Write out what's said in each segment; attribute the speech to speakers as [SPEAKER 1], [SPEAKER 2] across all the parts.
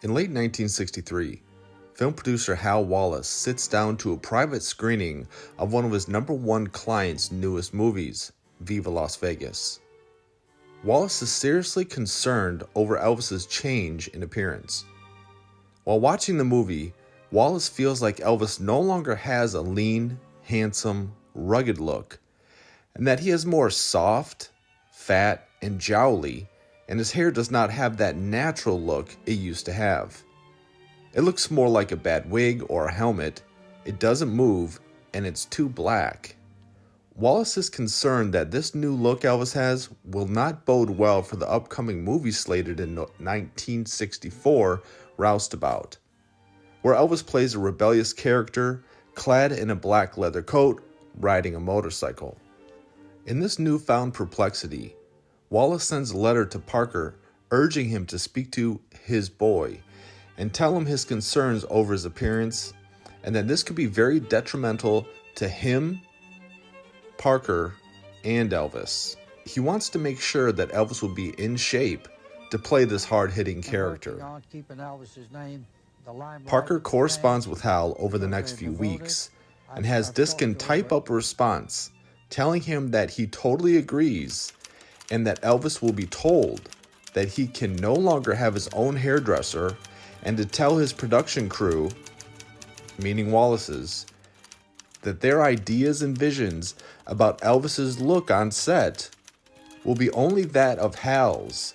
[SPEAKER 1] In late 1963, film producer Hal Wallace sits down to a private screening of one of his #1 client's newest movies, Viva Las Vegas. Wallace is seriously concerned over Elvis's change in appearance. While watching the movie, Wallace feels like Elvis no longer has a lean, handsome, rugged look, and that he is more soft, fat, and jowly, and his hair does not have that natural look it used to have. It looks more like a bad wig or a helmet, it doesn't move, and it's too black. Wallace is concerned that this new look Elvis has will not bode well for the upcoming movie slated in 1964, Roustabout, where Elvis plays a rebellious character clad in a black leather coat, riding a motorcycle. In this newfound perplexity, Wallace sends a letter to Parker urging him to speak to his boy and tell him his concerns over his appearance and that this could be very detrimental to him, Parker, and Elvis. He wants to make sure that Elvis will be in shape to play this hard-hitting character. Parker corresponds with Hal over the next few weeks and has Diskin type up a response telling him that he totally agrees and that Elvis will be told that he can no longer have his own hairdresser and to tell his production crew, meaning Wallace's, that their ideas and visions about Elvis's look on set will be only that of Hal's,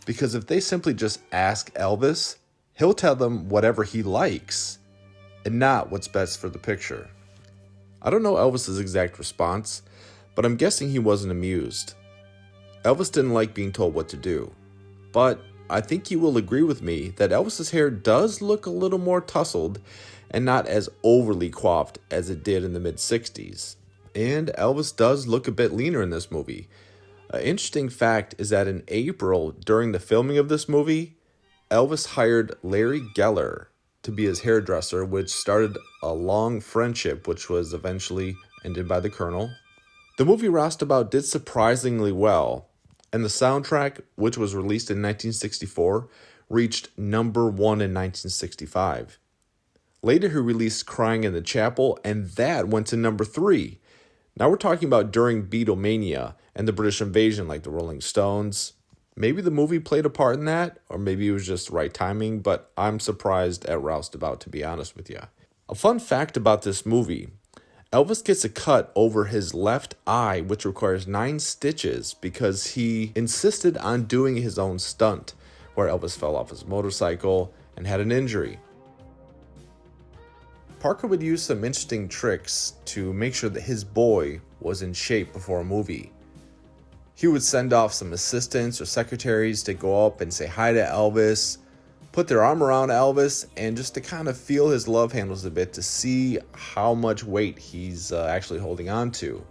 [SPEAKER 1] because if they simply just ask Elvis, he'll tell them whatever he likes and not what's best for the picture. I don't know Elvis's exact response, but I'm guessing he wasn't amused. Elvis didn't like being told what to do, but I think you will agree with me that Elvis's hair does look a little more tousled and not as overly coiffed as it did in the mid-60s. And Elvis does look a bit leaner in this movie. An interesting fact is that in April, during the filming of this movie, Elvis hired Larry Geller to be his hairdresser, which started a long friendship, which was eventually ended by the Colonel. The movie Roustabout did surprisingly well, and the soundtrack, which was released in 1964, reached #1 in 1965. Later, he released Crying in the Chapel, and that went to #3. Now we're talking about during Beatlemania and the British invasion, like the Rolling Stones. Maybe the movie played a part in that, or maybe it was just right timing, but I'm surprised at Roustabout, to be honest with you. A fun fact about this movie, Elvis gets a cut over his left eye, which requires 9 stitches because he insisted on doing his own stunt, where Elvis fell off his motorcycle and had an injury. Parker would use some interesting tricks to make sure that his boy was in shape before a movie. He would send off some assistants or secretaries to go up and say hi to Elvis, put their arm around Elvis, and just to kind of feel his love handles a bit to see how much weight he's actually holding on to.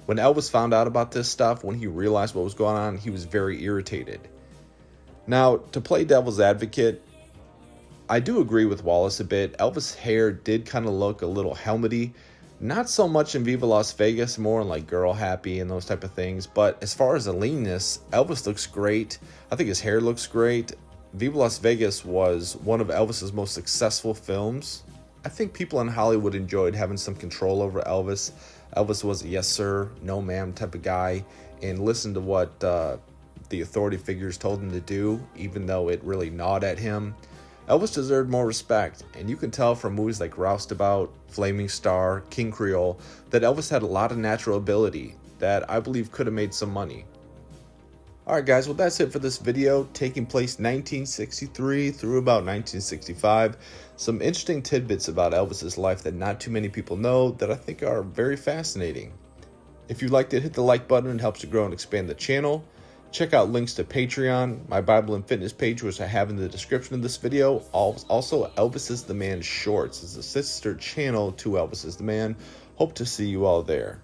[SPEAKER 1] When Elvis found out about this stuff, when he realized what was going on, he was very irritated. Now, to play devil's advocate, I do agree with Wallace a bit. Elvis' hair did kind of look a little helmety. Not so much in Viva Las Vegas, more in like Girl Happy and those type of things. But as far as the leanness, Elvis looks great. I think his hair looks great. Viva Las Vegas was one of Elvis's most successful films. I think people in Hollywood enjoyed having some control over Elvis. Elvis was a yes sir, no ma'am type of guy, and listened to what the authority figures told him to do, even though it really gnawed at him. Elvis deserved more respect, and you can tell from movies like Roustabout, Flaming Star, King Creole, that Elvis had a lot of natural ability that I believe could have made some money. Alright guys, well that's it for this video, taking place 1963 through about 1965. Some interesting tidbits about Elvis's life that not too many people know that I think are very fascinating. If you liked it, hit the like button, it helps to grow and expand the channel. Check out links to Patreon, my Bible and fitness page, which I have in the description of this video. Also, Elvis is the Man Shorts is a sister channel to Elvis is the Man. Hope to see you all there.